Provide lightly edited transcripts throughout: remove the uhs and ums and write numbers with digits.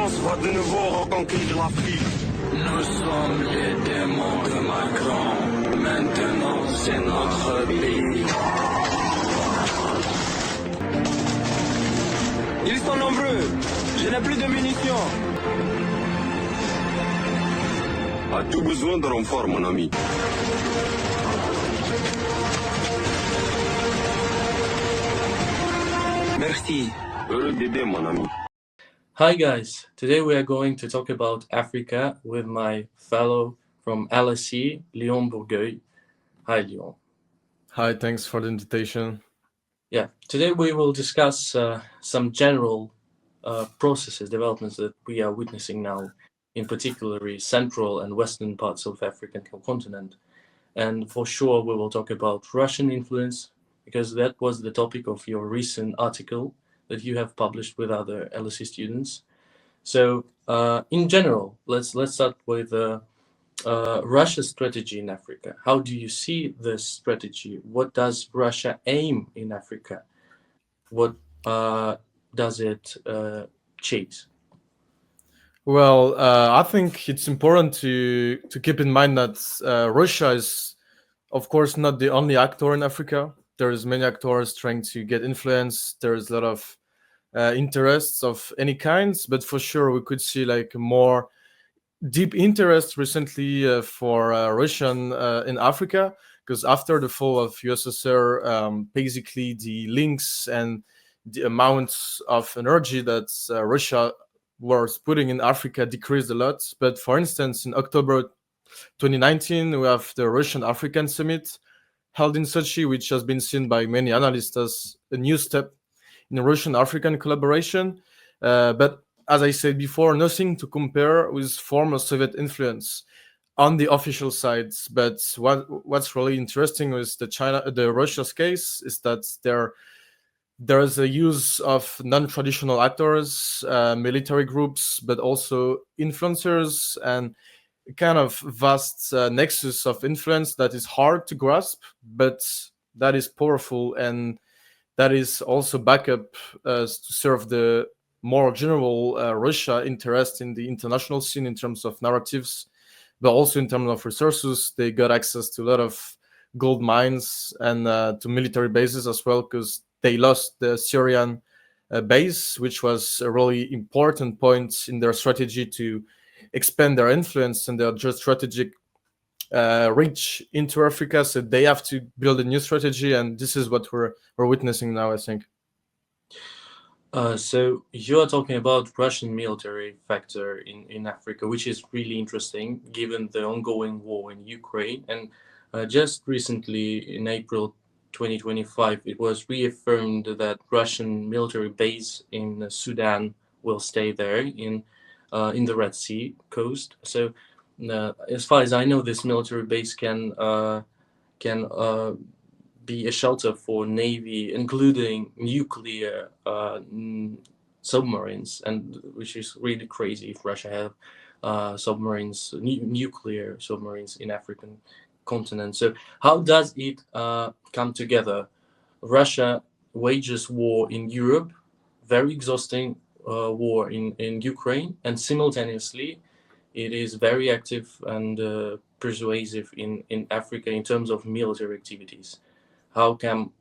France va de nouveau reconquérir l'Afrique. Nous sommes les démons de Macron. Maintenant, c'est notre pays. Ils sont nombreux. Je n'ai plus de munitions. As-tu besoin de renfort, mon ami? Merci. Heureux d'aider, mon ami. Hi guys, today we are going to talk about Africa with my fellow from LSE, Léon Bourgueil. Hi Léon. Hi, thanks for the invitation. Yeah, today we will discuss some general processes, developments that we are witnessing now, in particular central and western parts of African continent. And for sure we will talk about Russian influence, because that was the topic of your recent article that you have published with other LSE students. So in general, let's start with Russia's strategy in Africa. How do you see this strategy? What does Russia aim in Africa? What does it chase? Well, I think it's important to keep in mind that Russia is, of course, not the only actor in Africa. There's many actors trying to get influence. There's a lot of interests of any kinds, but for sure we could see like more deep interest recently for Russian in Africa, because after the fall of USSR, basically the links and the amounts of energy that Russia was putting in Africa decreased a lot. But for instance, in October 2019, we have the Russian African Summit held in Sochi, which has been seen by many analysts as a new step in Russian-African collaboration. But as I said before, nothing to compare with former Soviet influence on the official side. But what's really interesting with the Russia's case is that there is a use of non-traditional actors, military groups, but also influencers, and a kind of vast nexus of influence that is hard to grasp, but that is powerful, and that is also backup to serve the more general Russia interest in the international scene in terms of narratives, but also in terms of resources. They got access to a lot of gold mines and to military bases as well, because they lost the Syrian base, which was a really important point in their strategy to expand their influence and their geostrategic reach into Africa. So they have to build a new strategy, and this is what we're witnessing now, I think. So you are talking about Russian military factor in Africa, which is really interesting given the ongoing war in Ukraine. And just recently, in April 2025, it was reaffirmed that Russian military base in Sudan will stay there in the Red Sea coast. So as far as I know, this military base can be a shelter for Navy, including nuclear submarines, and which is really crazy if Russia have submarines, nuclear submarines in African continent. So how does it come together? Russia wages war in Europe, very exhausting war in Ukraine, and simultaneously it is very active and persuasive in Africa in terms of military activities. How come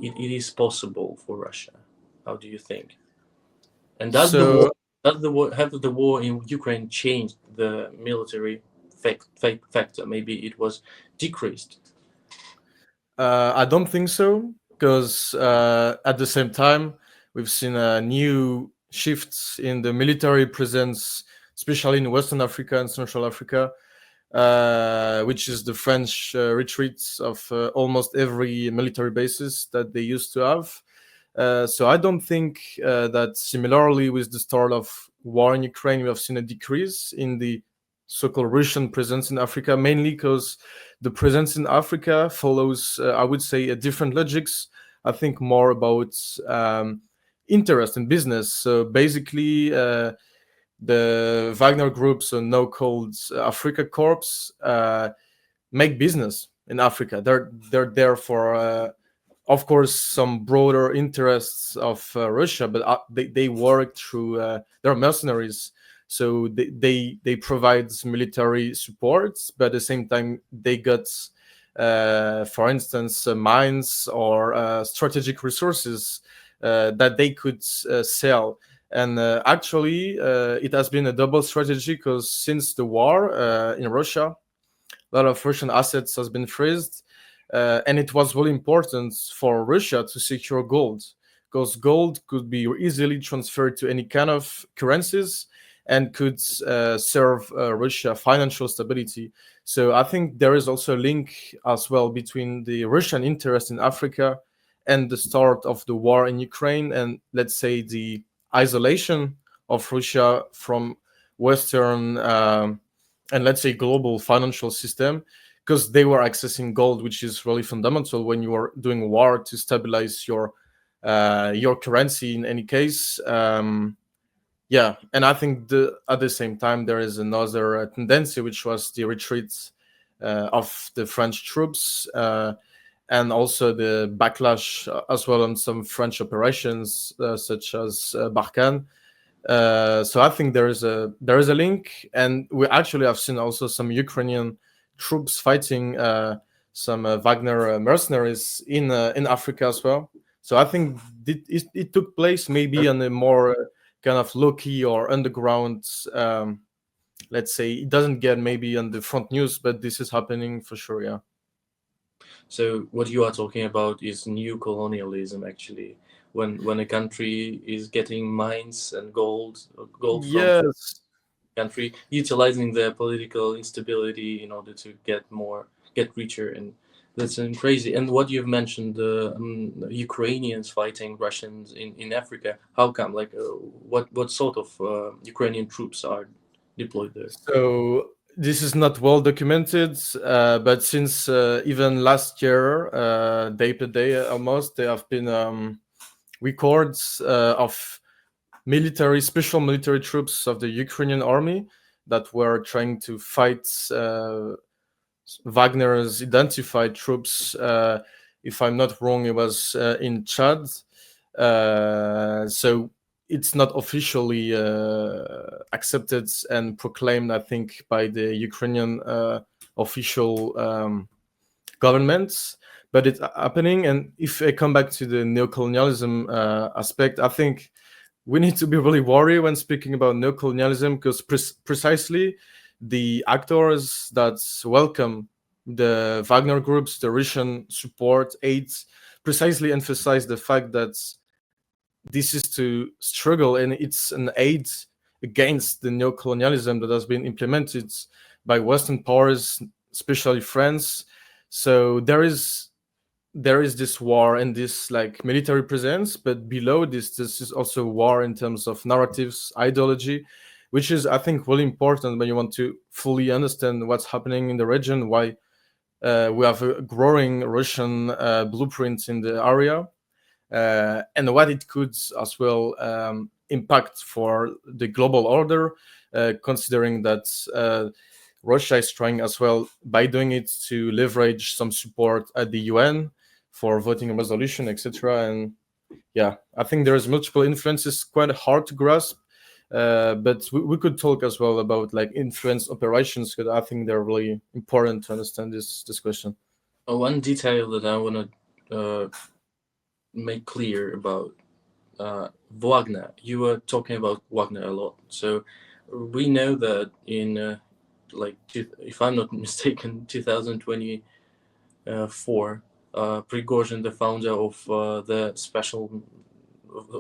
it is possible for Russia? How do you think? And have the war in Ukraine changed the military factor? Maybe it was decreased. I don't think so, because at the same time we've seen new shifts in the military presence, especially in Western Africa and Central Africa, which is the French retreats of almost every military bases that they used to have. So I don't think that similarly with the start of war in Ukraine, we have seen a decrease in the so-called Russian presence in Africa, mainly because the presence in Africa follows, I would say, a different logics. I think more about interest in business. So basically, the Wagner groups, so now called Africa Corps, make business in Africa. They're there for of course, some broader interests of Russia, but they work through they're mercenaries, so they provide military support, but at the same time they got, for instance, mines or strategic resources that they could sell. And actually, it has been a double strategy, because since the war in Russia, a lot of Russian assets has been freezed, and it was really important for Russia to secure gold, because gold could be easily transferred to any kind of currencies and could serve Russia financial stability. So I think there is also a link as well between the Russian interest in Africa and the start of the war in Ukraine, and let's say the isolation of Russia from Western and let's say global financial system, because they were accessing gold, which is really fundamental when you are doing war to stabilize your currency in any case. Yeah, and I think at the same time there is another tendency, which was the retreat of the French troops, and also the backlash as well on some French operations such as Barkhane. So I think there is a link, and we actually have seen also some Ukrainian troops fighting some Wagner mercenaries in Africa as well. So I think it took place maybe on a more kind of low key or underground. Let's say it doesn't get maybe on the front news, but this is happening for sure. Yeah. So what you are talking about is new colonialism, actually, when a country is getting mines and gold from Yes. country, utilizing their political instability in order to get richer, and that's crazy. And what you've mentioned, Ukrainians fighting Russians in Africa. How come? Like, what sort of Ukrainian troops are deployed there? So this is not well documented, but since even last year, day per day almost, there have been records of special military troops of the Ukrainian army that were trying to fight Wagner's identified troops. If I'm not wrong, it was in Chad. So it's not officially accepted and proclaimed, I think, by the Ukrainian official governments, but it's happening. And if I come back to the neocolonialism aspect, I think we need to be really worried when speaking about neocolonialism, because precisely the actors that welcome the Wagner groups, the Russian support aids, precisely emphasize the fact that this is to struggle, and it's an aid against the neocolonialism that has been implemented by Western powers, especially France. So there is this war and this like military presence, but below this is also war in terms of narratives, ideology, which is, I think, really important when you want to fully understand what's happening in the region, why we have a growing Russian blueprint in the area, and what it could as well impact for the global order, considering that Russia is trying as well, by doing it, to leverage some support at the UN for voting a resolution, etc. And yeah, I think there's multiple influences, quite hard to grasp. But we could talk as well about like influence operations, because I think they're really important to understand this question. One detail that I want to make clear about Wagner. You were talking about Wagner a lot, so we know that in if I'm not mistaken, 2024, Prigozhin, the founder of the special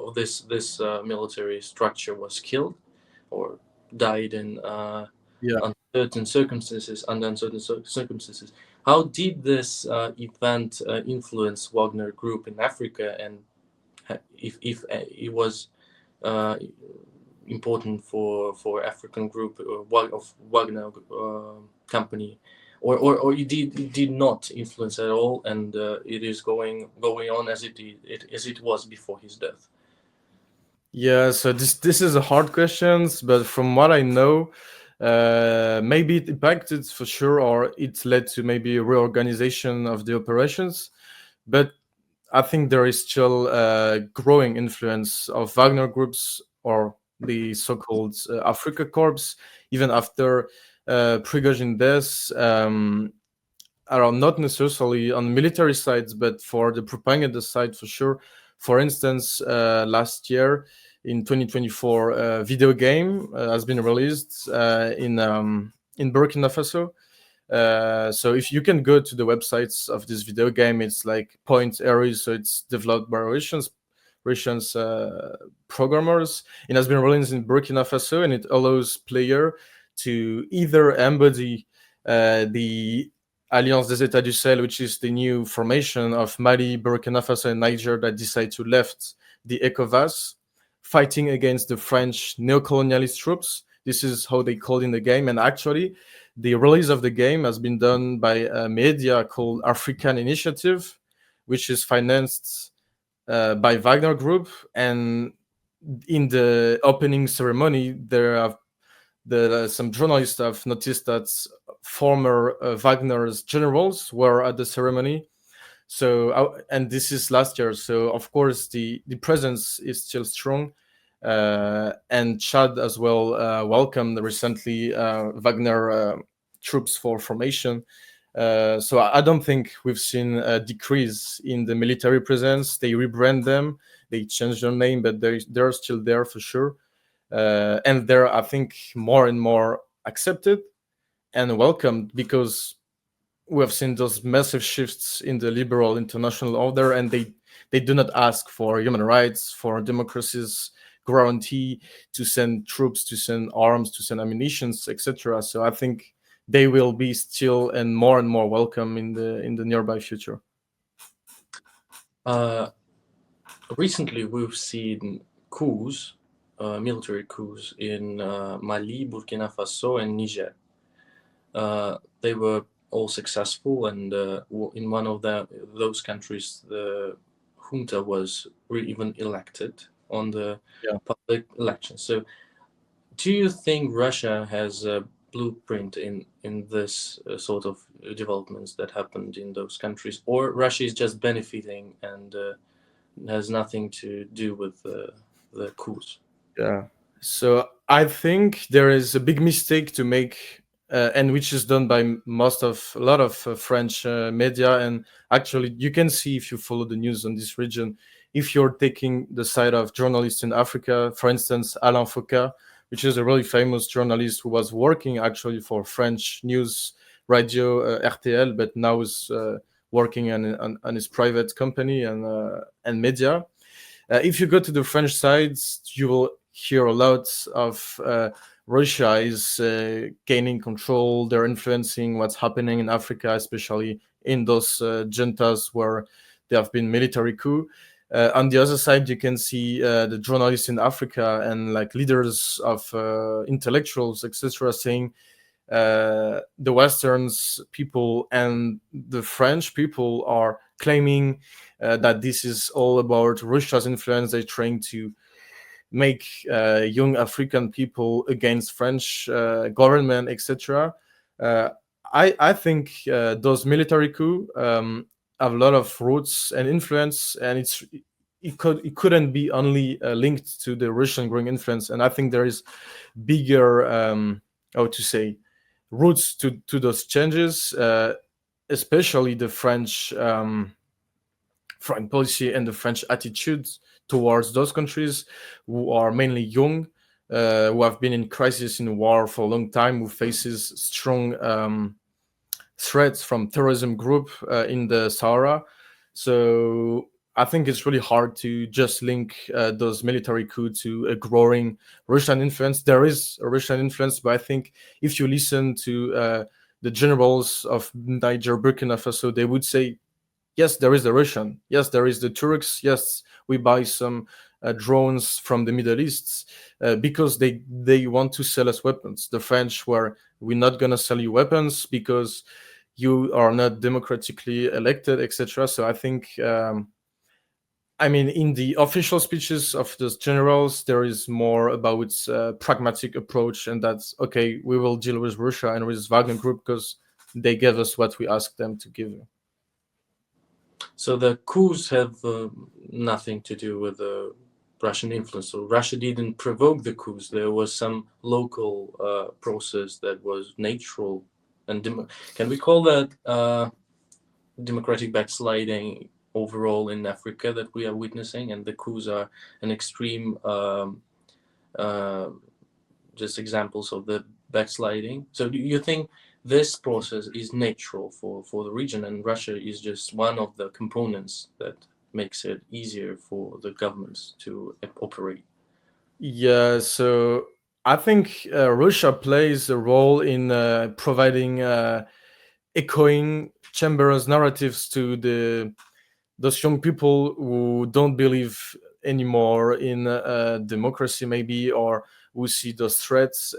of this military structure, was killed or died in Yeah. under uncertain circumstances. How did this event influence Wagner Group in Africa, and if it was uh, important for African group of Wagner company, or it did not influence at all, and it is going on as it was before his death? Yeah, so this is a hard question, but from what I know, maybe it impacted for sure, or it led to maybe a reorganization of the operations. But I think there is still a growing influence of Wagner groups or the so-called Africa Corps, even after Prigozhin death. Are not necessarily on military sides, but for the propaganda side for sure. For instance, last year in 2024, a video game has been released in Burkina Faso. So if you can go to the websites of this video game, it's like Point Areas, so it's developed by Russians programmers. It has been released in Burkina Faso, and it allows player to either embody the Alliance des États du Sahel, which is the new formation of Mali, Burkina Faso, and Niger that decide to left the ECOWAS, fighting against the French neocolonialist troops. This is how they called in the game, and actually, the release of the game has been done by a media called African Initiative, which is financed by Wagner Group. And in the opening ceremony, some journalists have noticed that former Wagner's generals were at the ceremony. So, and this is last year. So, of course, the presence is still strong. And Chad as well welcomed recently Wagner troops for formation. So I don't think we've seen a decrease in the military presence. They rebrand them, they change their name, but they're still there for sure. And they're, I think, more and more accepted and welcomed because we have seen those massive shifts in the liberal international order, and they do not ask for human rights, for democracy's guarantee, to send troops, to send arms, to send ammunitions, etc. So I think they will be still and more welcome in the nearby future. Recently, we've seen coups, military coups in Mali, Burkina Faso, and Niger. They were all successful, and in one of those countries, the junta was even elected on the public election. So, do you think Russia has a blueprint in this sort of developments that happened in those countries, or Russia is just benefiting and has nothing to do with the coups? Yeah. So I think there is a big mistake to make, and which is done by a lot of French media. And actually, you can see if you follow the news on this region, if you're taking the side of journalists in Africa, for instance, Alain Foucault, which is a really famous journalist who was working actually for French news radio RTL, but now is working on his private company and media. If you go to the French sides, you will hear a lot of Russia is gaining control. They're influencing what's happening in Africa, especially in those juntas where there have been military coup. On the other side, you can see the journalists in Africa and like leaders of intellectuals, etc., saying the Westerns people and the French people are claiming that this is all about Russia's influence. They're trying to make young African people against French government, etc. I think those military coups have a lot of roots and influence, and it couldn't be only linked to the Russian growing influence. And I think there is bigger how to say roots to those changes, especially the French foreign policy and the French attitudes towards those countries who are mainly young, who have been in crisis in war for a long time, who faces strong threats from terrorism group in the Sahara. So I think it's really hard to just link those military coups to a growing Russian influence. There is a Russian influence, but I think if you listen to the generals of Niger, Burkina Faso, they would say, yes, there is the Russian. Yes, there is the Turks. Yes, we buy some drones from the Middle East because they want to sell us weapons. The French were, we're not going to sell you weapons because you are not democratically elected, etc. So I think, I mean, in the official speeches of those generals, there is more about its pragmatic approach, and that's, okay, we will deal with Russia and with Wagner Group because they gave us what we asked them to give. So the coups have nothing to do with the Russian influence. So Russia didn't provoke the coups. There was some local process that was natural. And can we call that democratic backsliding overall in Africa that we are witnessing? And the coups are an extreme uh, just examples of the backsliding. So do you think this process is natural for the region, and Russia is just one of the components that makes it easier for the governments to operate? Yeah, so I think Russia plays a role in providing echoing chambers narratives to the those young people who don't believe anymore in democracy, maybe, or who see those threats.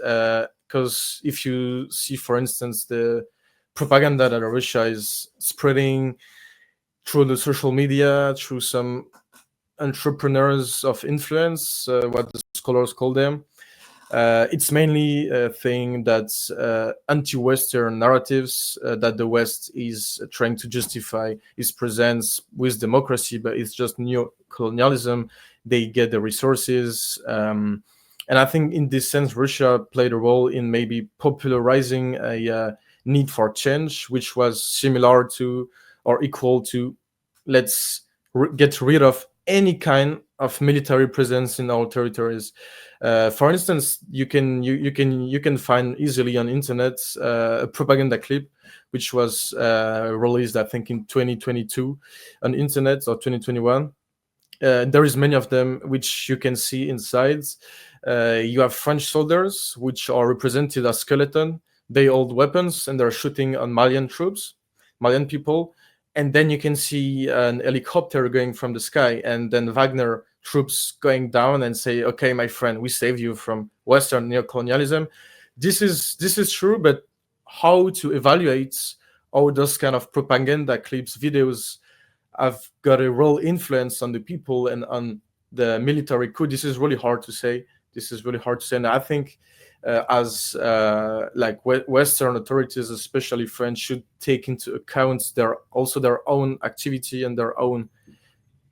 Because if you see, for instance, the propaganda that Russia is spreading through the social media, through some entrepreneurs of influence, what the scholars call them, it's mainly a thing that's anti-Western narratives that the West is trying to justify its presence with democracy, but it's just neo-colonialism. They get the resources. And I think in this sense, Russia played a role in maybe popularizing a need for change, which was similar to or equal to let's get rid of any kind of military presence in our territories. For instance, you can find easily on internet a propaganda clip which was released, I think, in 2022 on internet, or 2021. There is many of them which you can see inside. You have French soldiers which are represented as skeleton. They hold weapons and they're shooting on Malian troops, Malian people. And then you can see an helicopter going from the sky, and then Wagner troops going down and say, "Okay, my friend, we saved you from Western neocolonialism." This is true, but how to evaluate how those kind of propaganda clips, videos have got a real influence on the people and on the military coup? This is really hard to say. This is really hard to say, and I think as like Western authorities, especially French, should take into account their own activity and their own,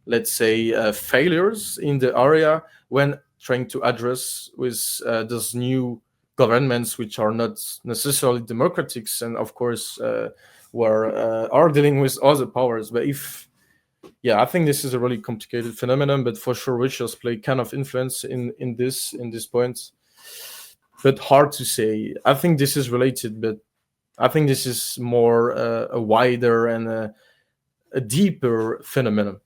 let's say, failures in the area when trying to address with those new governments, which are not necessarily democratic, and of course are dealing with other powers. But if yeah, I think this is a really complicated phenomenon, but for sure Russia's play kind of influence in this point, but hard to say. I think this is related, but I think this is more a wider and a deeper phenomenon.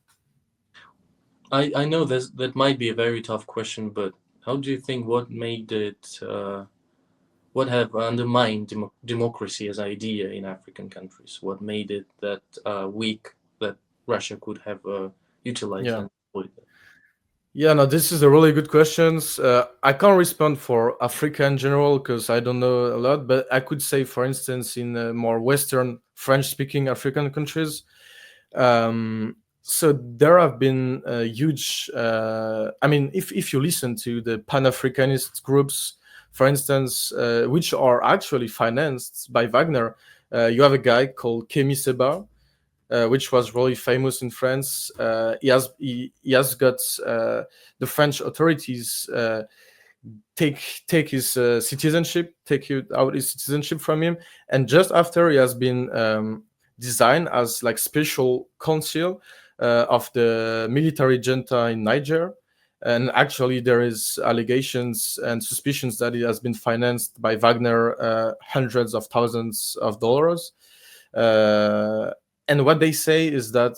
I know that might be a very tough question, but how do you think what made it what have undermined democracy as idea in African countries? What made it that weak that Russia could have utilized Yeah. and exploited? Yeah, no, this is a really good questions. I can't respond for Africa in general because I don't know a lot, but I could say, for instance, in more Western French-speaking African countries, so there have been huge. I mean, if you listen to the Pan-Africanist groups, for instance, which are actually financed by Wagner, you have a guy called Kemi Seba, which was really famous in France. He has got the French authorities take his citizenship, out his citizenship from him, and just after he has been designed as like special counsel of the military junta in Niger. And actually, there is allegations and suspicions that it has been financed by Wagner hundreds of thousands of dollars. Uh, and what they say is that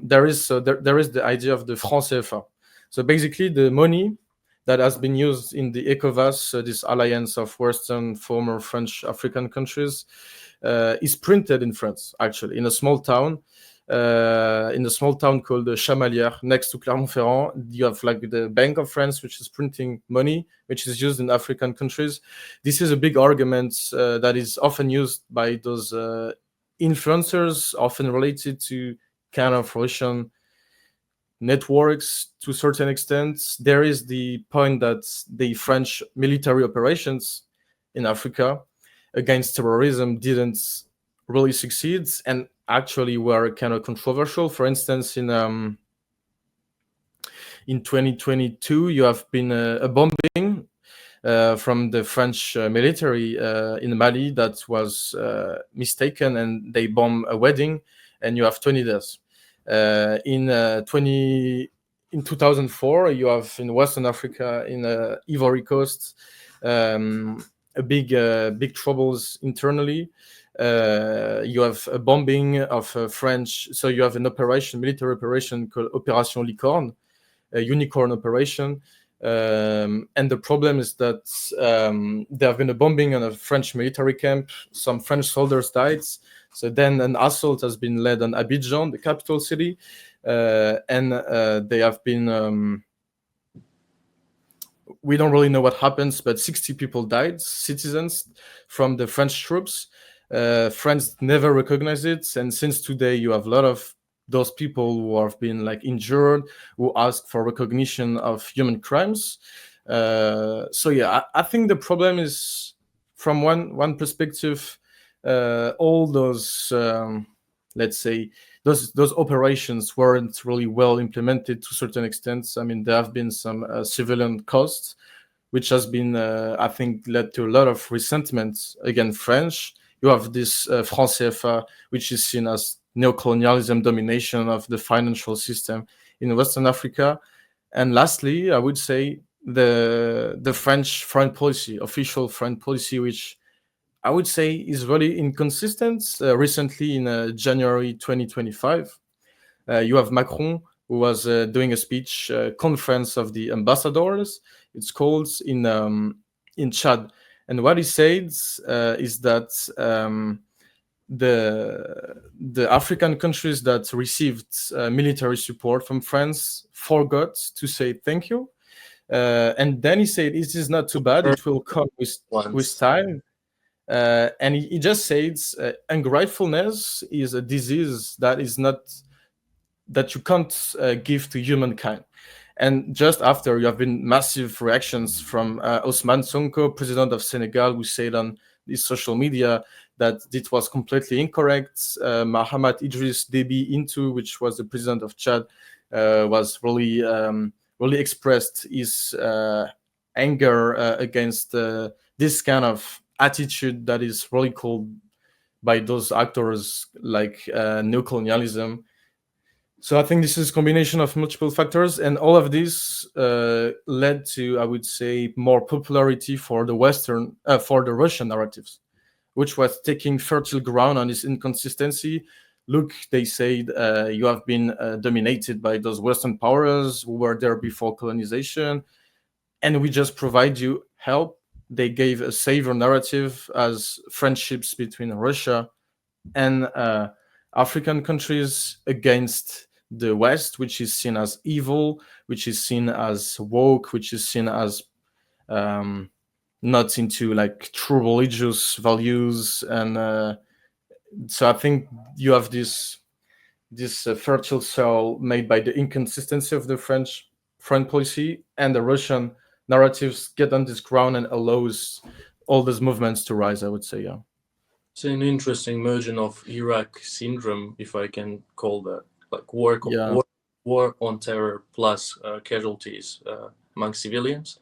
there is the idea of the franc CFA. So basically, the money that has been used in the ECOWAS, this alliance of Western former French African countries, is printed in France, actually, in a small town. In a small town called Chamalières, next to Clermont-Ferrand, you have like the Bank of France, which is printing money, which is used in African countries. This is a big argument that is often used by those influencers, often related to kind of Russian networks to a certain extent. There is the point that the French military operations in Africa against terrorism didn't really succeed, and actually were kind of controversial. For instance, in 2022, you have been a bombing from the French military in Mali that was mistaken, and they bomb a wedding, and you have 20 deaths. In 2004, you have in Western Africa, in Ivory Coast, a big troubles internally. You have a bombing of French. So you have an military operation called Opération Licorne, a unicorn operation. And the problem is that there have been a bombing on a French military camp. Some French soldiers died. So then an assault has been led on Abidjan, the capital city, and they have been. We don't really know what happens, but 60 people died, citizens from the French troops. France never recognized it, and since today you have a lot of those people who have been like injured, who ask for recognition of human crimes. So yeah, I think the problem is, from one perspective, all those let's say those operations weren't really well implemented to certain extents. I mean, there have been some civilian costs, which has been, I think, led to a lot of resentment against French. You have this franc CFA, which is seen as neocolonialism domination of the financial system in Western Africa. And lastly, I would say the French foreign policy, official foreign policy, which I would say is really inconsistent. Recently, in January 2025, you have Macron, who was doing a speech, conference of the ambassadors. It's called in Chad, and what he says is that the African countries that received military support from France forgot to say thank you, and then he said, "It is not too bad; it will come with time." And he just says, ungratefulness is a disease that is not that you can't give to humankind. And just after, you have been massive reactions from Ousmane Sonko, president of Senegal, who said on his social media that it was completely incorrect. Mahamat Idris Deby Intu, which was the president of Chad, was really expressed his anger against this kind of attitude that is really called by those actors like neocolonialism. So I think this is a combination of multiple factors, and all of this led to, I would say, more popularity for the Russian narratives, which was taking fertile ground on this inconsistency. Look, they said, you have been dominated by those Western powers who were there before colonization, and we just provide you help. They gave a savior narrative as friendships between Russia and African countries against the West, which is seen as evil, which is seen as woke, which is seen as not into like true religious values. And so I think you have this fertile soil made by the inconsistency of the French foreign policy, and the Russian narratives get on this ground and allows all these movements to rise, I would say. Yeah. It's an interesting merging of Iraq syndrome, if I can call that, like war on terror plus casualties among civilians,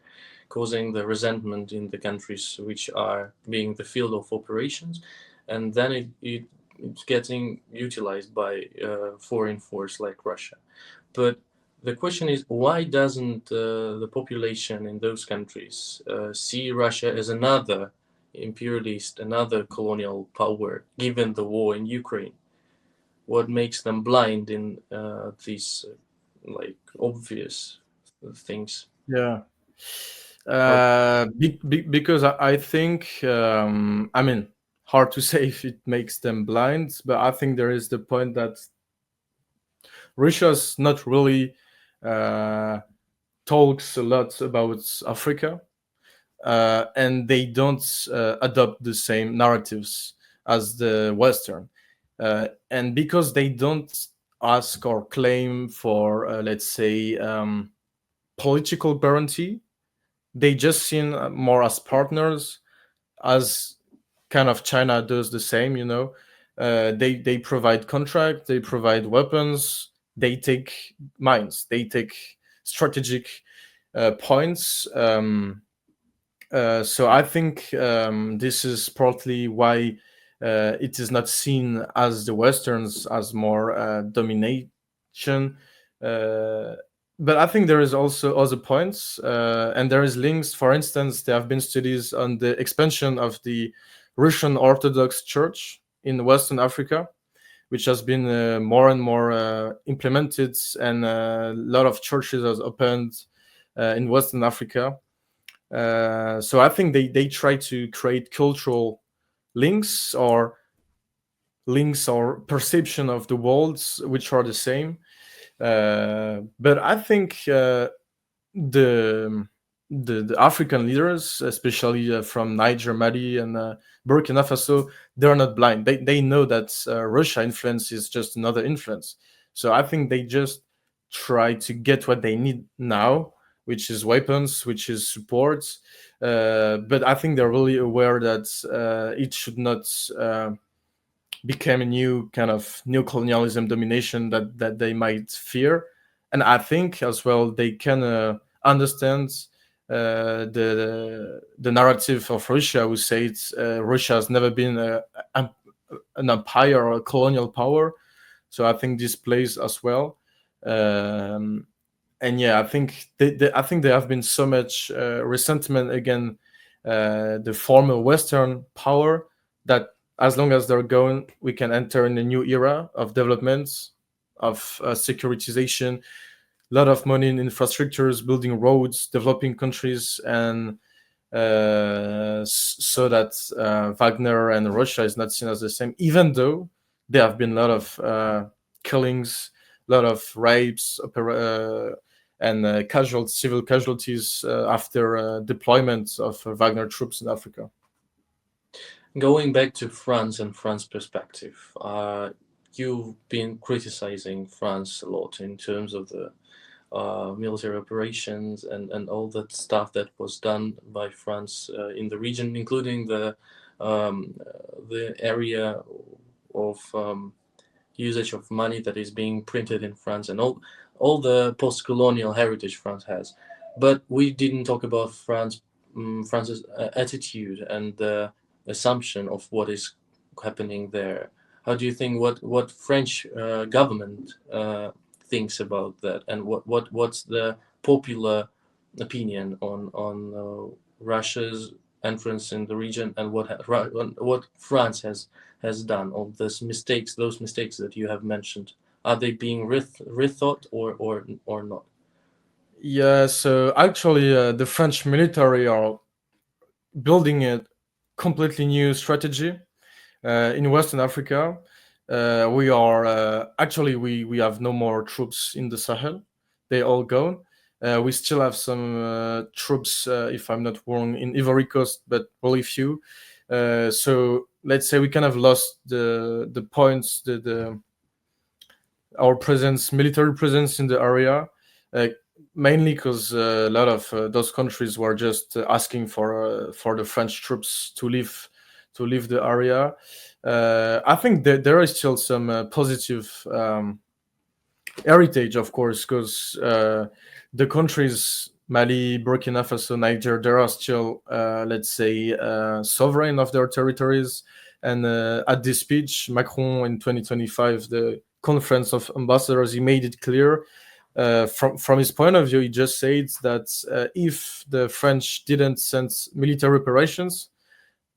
causing the resentment in the countries which are being the field of operations, and then it's getting utilized by foreign force like Russia. But the question is, why doesn't the population in those countries see Russia as another imperialist, another colonial power, given the war in Ukraine? What makes them blind in these like obvious things? Yeah. Because I think, I mean, hard to say if it makes them blind, but I think there is the point that Russia's not really talks a lot about Africa, and they don't adopt the same narratives as the Western. And because they don't ask or claim for, let's say, political guarantee, they just seen more as partners, as kind of China does the same, They provide contract, they provide weapons, they take mines, they take strategic points. So I think this is partly why it is not seen as the Westerns as more domination. Uh, but I think there is also other points, and there is links. For instance, there have been studies on the expansion of the Russian Orthodox Church in Western Africa, which has been more and more implemented, and a lot of churches has opened in Western Africa. So I think they try to create cultural links or perception of the worlds which are the same. But I think the, the African leaders, especially from Niger, Mali, and Burkina Faso, they're not blind. They know that Russia influence is just another influence. So I think they just try to get what they need now, which is weapons, which is support. But I think they're really aware that it should not become a new kind of neocolonialism domination that they might fear. And I think as well they can understand the narrative of Russia, who says Russia has never been an empire or a colonial power. So I think this plays as well. And yeah, I think I think there have been so much resentment against the former Western power that as long as they're going, we can enter in a new era of developments, of securitization, a lot of money in infrastructures, building roads, developing countries, and so that Wagner and Russia is not seen as the same, even though there have been a lot of killings, a lot of rapes, and civil casualties after deployment of Wagner troops in Africa. Going back to France and France's perspective, you've been criticizing France a lot in terms of the military operations and all that stuff that was done by France in the region, including the area of usage of money that is being printed in France and all the post-colonial heritage France has. But we didn't talk about France's attitude and the assumption of what is happening there. How do you think what French government thinks about that, and what's the popular opinion on Russia's entrance in the region, and what France has done, all those mistakes that you have mentioned? Are they being rethought or not? Yeah, so actually, the French military are building a completely new strategy in Western Africa. We are actually we have no more troops in the Sahel. They all gone. We still have some troops, if I'm not wrong, in Ivory Coast, but really few. So let's say we kind of lost the points, our presence, military presence in the area, mainly because a lot of those countries were just asking for the French troops to leave the area. I think that there is still some positive heritage, of course, because the countries Mali, Burkina Faso, Niger, they are still, let's say, sovereign of their territories. And at this speech, Macron in 2025, the Conference of Ambassadors, he made it clear. From his point of view, he just said that if the French didn't send military operations,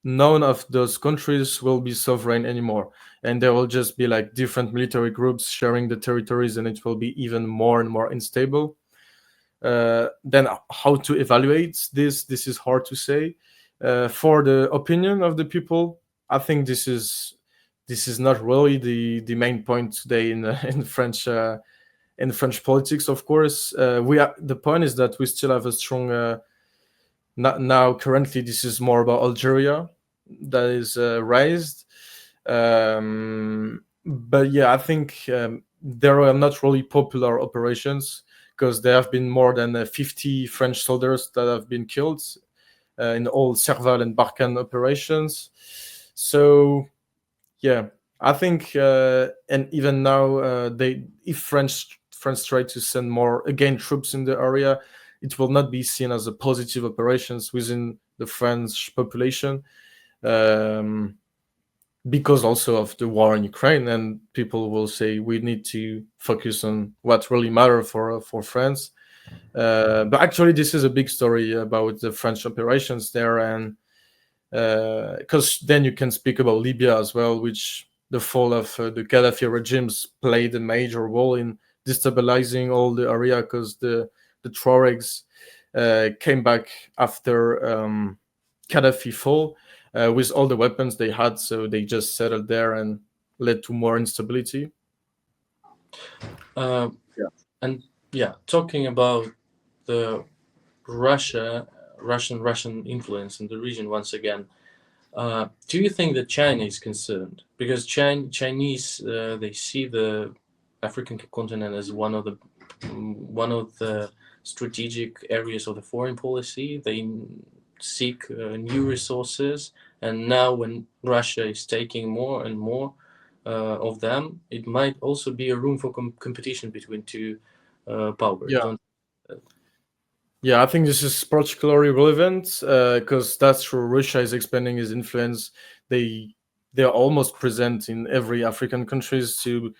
none of those countries will be sovereign anymore, and there will just be like different military groups sharing the territories, and it will be even more and more unstable. Then how to evaluate this is hard to say. For the opinion of the people, I think this is not really the main point today in French politics. Of course, the point is that we still have a strong now currently this is more about Algeria that is raised. But yeah, I think there are not really popular operations because there have been more than 50 French soldiers that have been killed in all Serval and Barkhane operations. So yeah, I think, and even now, if France try to send more again troops in the area, it will not be seen as a positive operations within the French population, um, because also of the war in Ukraine, and people will say we need to focus on what really matter for France. But actually, this is a big story about the French operations there, and because then you can speak about Libya as well, which the fall of the Gaddafi regimes played a major role in destabilizing all the area, because the Tuaregs came back after Gaddafi fall with all the weapons they had, so they just settled there and led to more instability. Uh, and yeah, talking about the Russian influence in the region once again. Do you think that China is concerned? Because Chinese they see the African continent as one of the strategic areas of the foreign policy. They seek new resources, and now when Russia is taking more and more of them, it might also be a room for competition between two powers. Yeah. Don't Yeah, I think this is particularly relevant because that's true. Russia is expanding its influence. They they're almost present in every African countries. To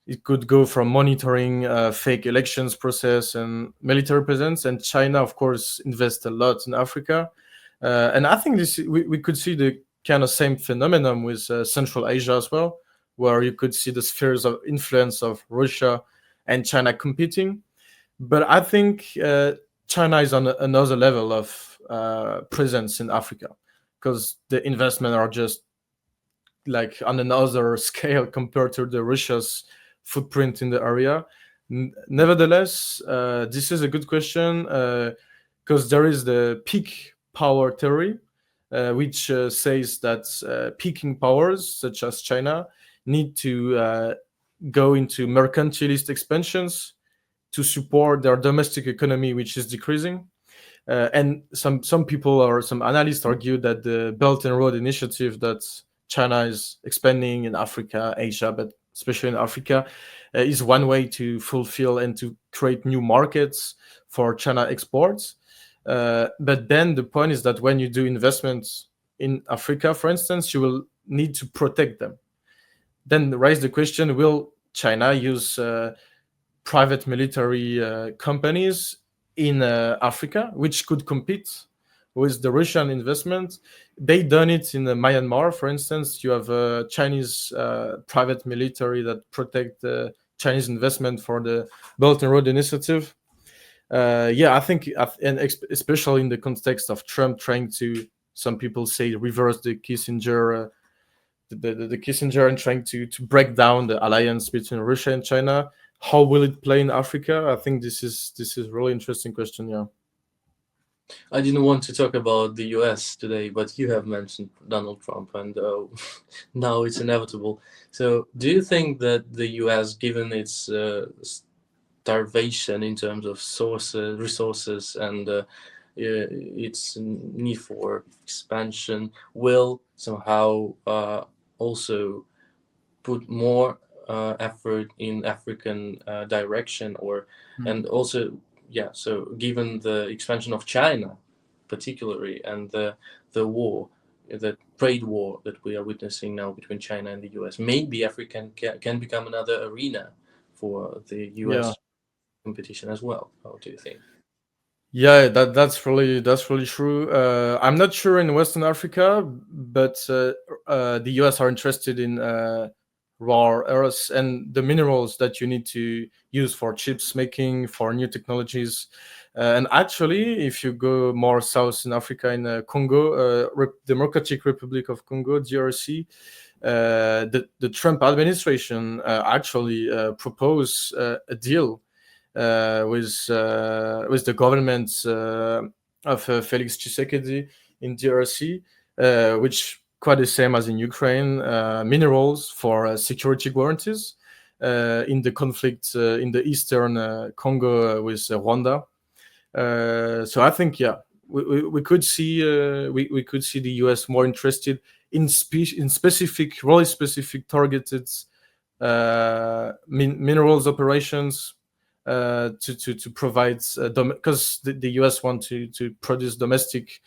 it could go from monitoring fake elections process and military presence. And China, of course, invests a lot in Africa. And I think we could see the kind of same phenomenon with Central Asia as well, where you could see the spheres of influence of Russia and China competing. But I think China is on another level of presence in Africa, because the investment are just like on another scale compared to the Russia's footprint in the area. Nevertheless, this is a good question, because there is the peak power theory, which says that peaking powers such as China need to go into mercantilist expansions to support their domestic economy, which is decreasing. And some people or some analysts argue that the Belt and Road Initiative that China is expanding in Africa, Asia, but especially in Africa, is one way to fulfill and to create new markets for China exports. But then the point is that when you do investments in Africa, for instance, you will need to protect them. Then raise the question: will China use private military companies in Africa, which could compete with the Russian investment? They done it in Myanmar, for instance. You have a Chinese private military that protect the Chinese investment for the Belt and Road Initiative. Yeah, I think, and especially in the context of Trump trying to, some people say, reverse the Kissinger. The Kissinger, and trying to break down the alliance between Russia and China. How will it play in Africa? I think this is really interesting question. Yeah. I didn't want to talk about the US today, but you have mentioned Donald Trump, and now it's inevitable. So, do you think that the US, given its starvation in terms of resources, and its need for expansion, will somehow also put more effort in African direction, or and also yeah. So given the expansion of China, particularly, and the war, the trade war that we are witnessing now between China and the U.S., maybe Africa can become another arena for the Yeah. U.S. competition as well. How do you think? Yeah, that's really true. I'm not sure in Western Africa, but the US are interested in rare earths and the minerals that you need to use for chips making, for new technologies. And actually, if you go more south in Africa, in Congo, Democratic Republic of Congo, DRC, the Trump administration actually proposed a deal with the government of Felix Tshisekedi in DRC, which quite the same as in Ukraine, minerals for security guarantees in the conflict in the eastern Congo with Rwanda. So I think, yeah, we could see we could see the US more interested in specific, really specific targeted minerals operations to provide because the US want to produce domestic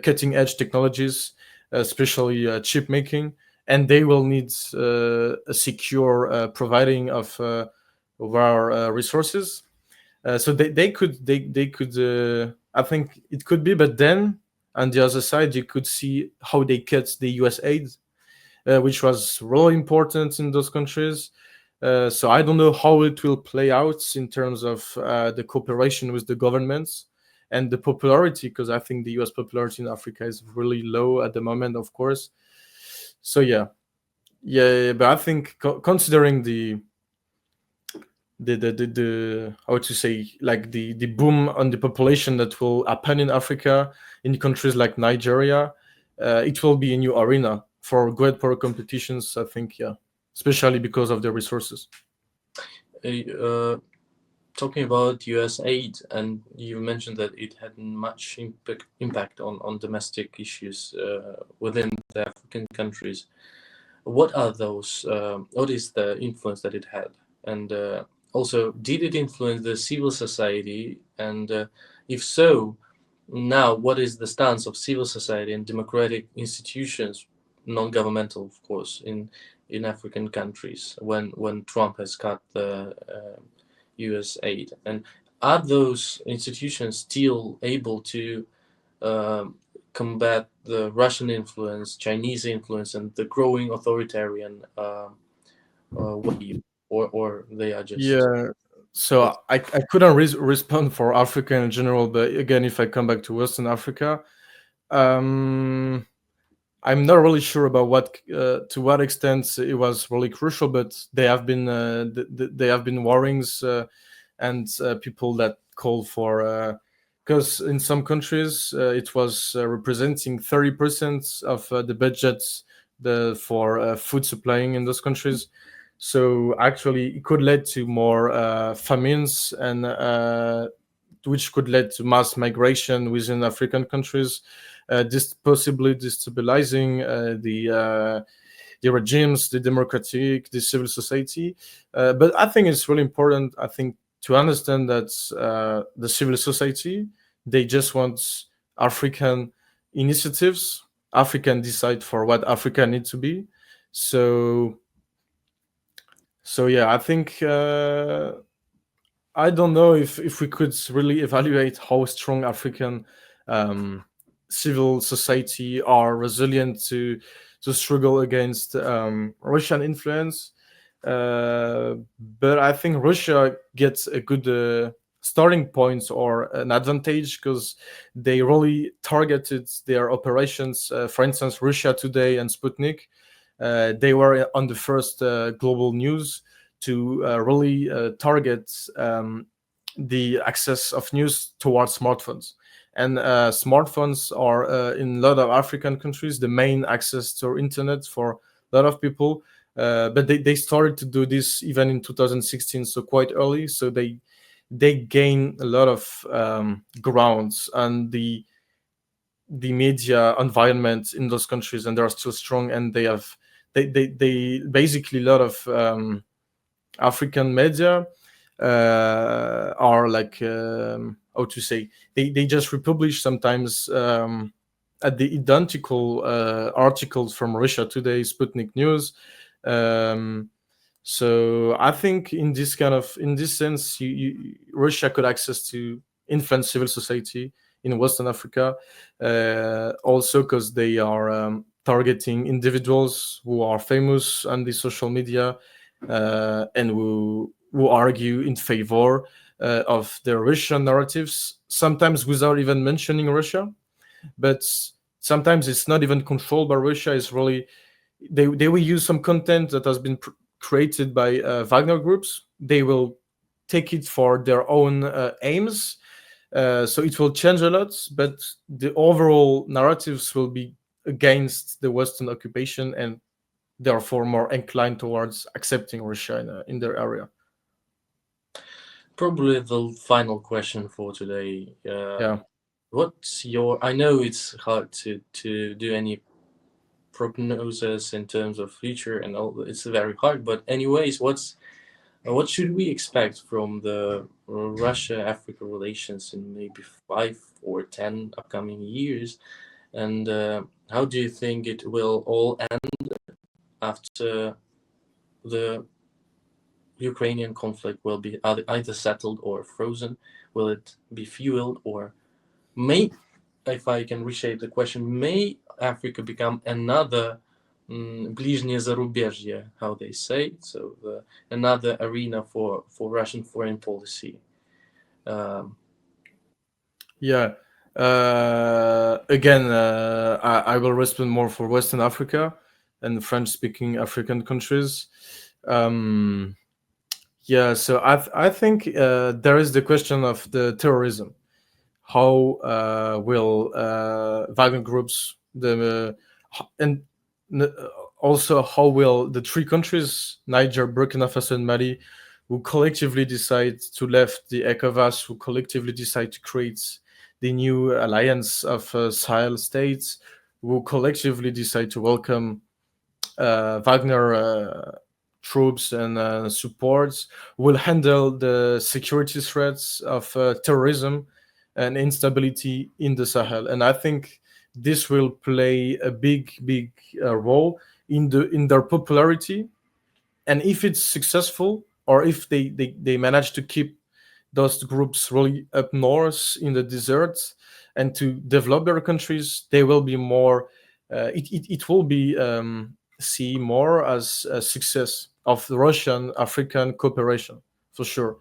cutting edge technologies, especially chip making, and they will need a secure providing of our resources. So they could I think it could be, but then on the other side you could see how they cut the US aid, which was really important in those countries. So I don't know how it will play out in terms of the cooperation with the governments and the popularity, because I think the US popularity in Africa is really low at the moment, of course. So yeah, but I think considering the how to say, like the boom on the population that will happen in Africa, in countries like Nigeria, it will be a new arena for great power competitions, I think. Yeah, especially because of the resources. Talking about US aid, and you mentioned that it had much impact on domestic issues within the African countries. What are those? What is the influence that it had? And also, did it influence the civil society? And if so, now what is the stance of civil society and democratic institutions, non-governmental, of course, in African countries when Trump has cut the U.S. aid? And are those institutions still able to combat the Russian influence, Chinese influence, and the growing authoritarian wave, or they are just Yeah. So I couldn't respond for Africa in general, but again, if I come back to Western Africa, I'm not really sure about what to what extent it was really crucial, but there have been there have been warnings and people that call for, because in some countries it was representing 30% of the budget for food supplying in those countries. So actually, it could lead to more famines, and which could lead to mass migration within African countries, this possibly destabilizing the regimes, the democratic, the civil society. But I think it's really important, I think, to understand that the civil society, they just want African initiatives. Africa decide for what Africa needs to be. So yeah, I think I don't know if we could really evaluate how strong African um, civil society are resilient to struggle against Russian influence. But I think Russia gets a good starting point or an advantage because they really targeted their operations. For instance, Russia Today and Sputnik, they were on the first global news to really target the access of news towards smartphones. And smartphones are in a lot of African countries the main access to internet for a lot of people. But they started to do this even in 2016, so quite early. So they gain a lot of grounds and the media environment in those countries, and they are still strong, and they basically a lot of African media are like how to say, they just republish sometimes at the identical articles from Russia Today, Sputnik News. So I think in this sense, Russia could access to influence civil society in Western Africa, also because they are targeting individuals who are famous on the social media and who argue in favor of the Russian narratives, sometimes without even mentioning Russia. But sometimes it's not even controlled by Russia. It's really they will use some content that has been created by Wagner groups. They will take it for their own aims. So it will change a lot, but the overall narratives will be against the Western occupation and therefore more inclined towards accepting Russia in their area. Probably the final question for today. Yeah. What's your? I know it's hard to do any prognosis in terms of future and all. It's very hard. But anyways, what should we expect from the Russia-Africa relations in maybe 5 or 10 upcoming years? And how do you think it will all end after the Ukrainian conflict will be either settled or frozen? Will it be fueled, or may, if I can reshape the question, may Africa become another ближнее зарубежье, how they say, so another arena for Russian foreign policy? Um, Yeah. Again, I will respond more for Western Africa and French-speaking African countries. Yeah, so I think there is the question of the terrorism. How will Wagner groups and also how will the three countries, Niger, Burkina Faso, and Mali, who collectively decide to left the ECOWAS, who collectively decide to create the new alliance of Sahel states, who collectively decide to welcome Wagner troops and supports, will handle the security threats of terrorism and instability in the Sahel. And I think this will play a big role in their popularity. And if it's successful, or if they manage to keep those groups really up north in the deserts and to develop their countries, they will be more. It will be see more as a success of the Russian African cooperation for sure.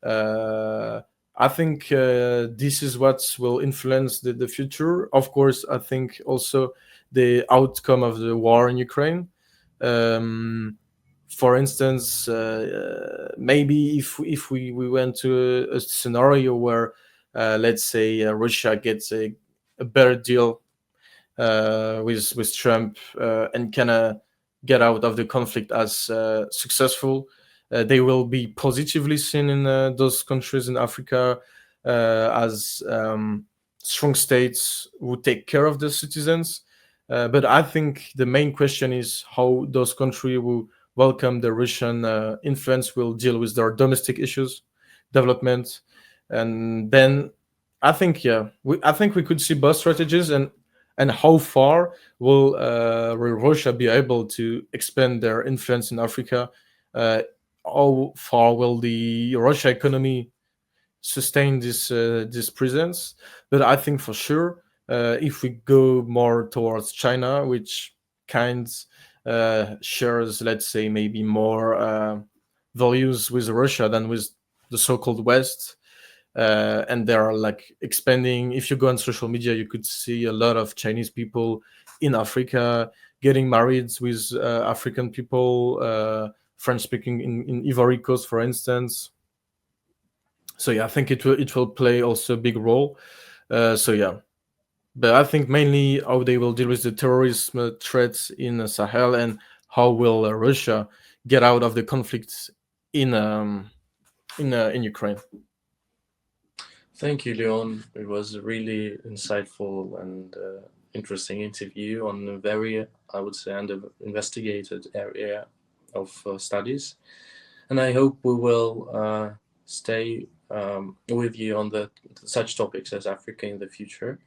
Uh, I think this is what will influence the future. Of course, I think also the outcome of the war in Ukraine. Um, for instance, maybe if we went to a scenario where, let's say, Russia gets a better deal with Trump and kind of get out of the conflict as successful, they will be positively seen in those countries in Africa as strong states who take care of their citizens. But I think the main question is how those countries will welcome the Russian influence, will deal with their domestic issues, development, and then I think I think we could see both strategies, and how far will Russia be able to expand their influence in Africa? How far will the Russia economy sustain this presence? But I think for sure, if we go more towards China, which kind shares, let's say, maybe more values with Russia than with the so-called West, and they are like expanding. If you go on social media, you could see a lot of Chinese people in Africa getting married with African people, French speaking in Ivory Coast, for instance. So yeah, I think it will play also a big role. So yeah, but I think mainly how they will deal with the terrorism threats in Sahel, and how will Russia get out of the conflict in Ukraine. Thank you, Leon. It was a really insightful and interesting interview on a very, I would say, investigated area of studies. And I hope we will stay with you on such topics as Africa in the future.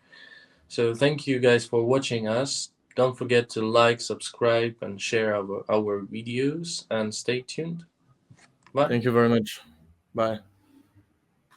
So thank you guys for watching us. Don't forget to like, subscribe, and share our videos, and stay tuned. Bye. Thank you very much. Bye.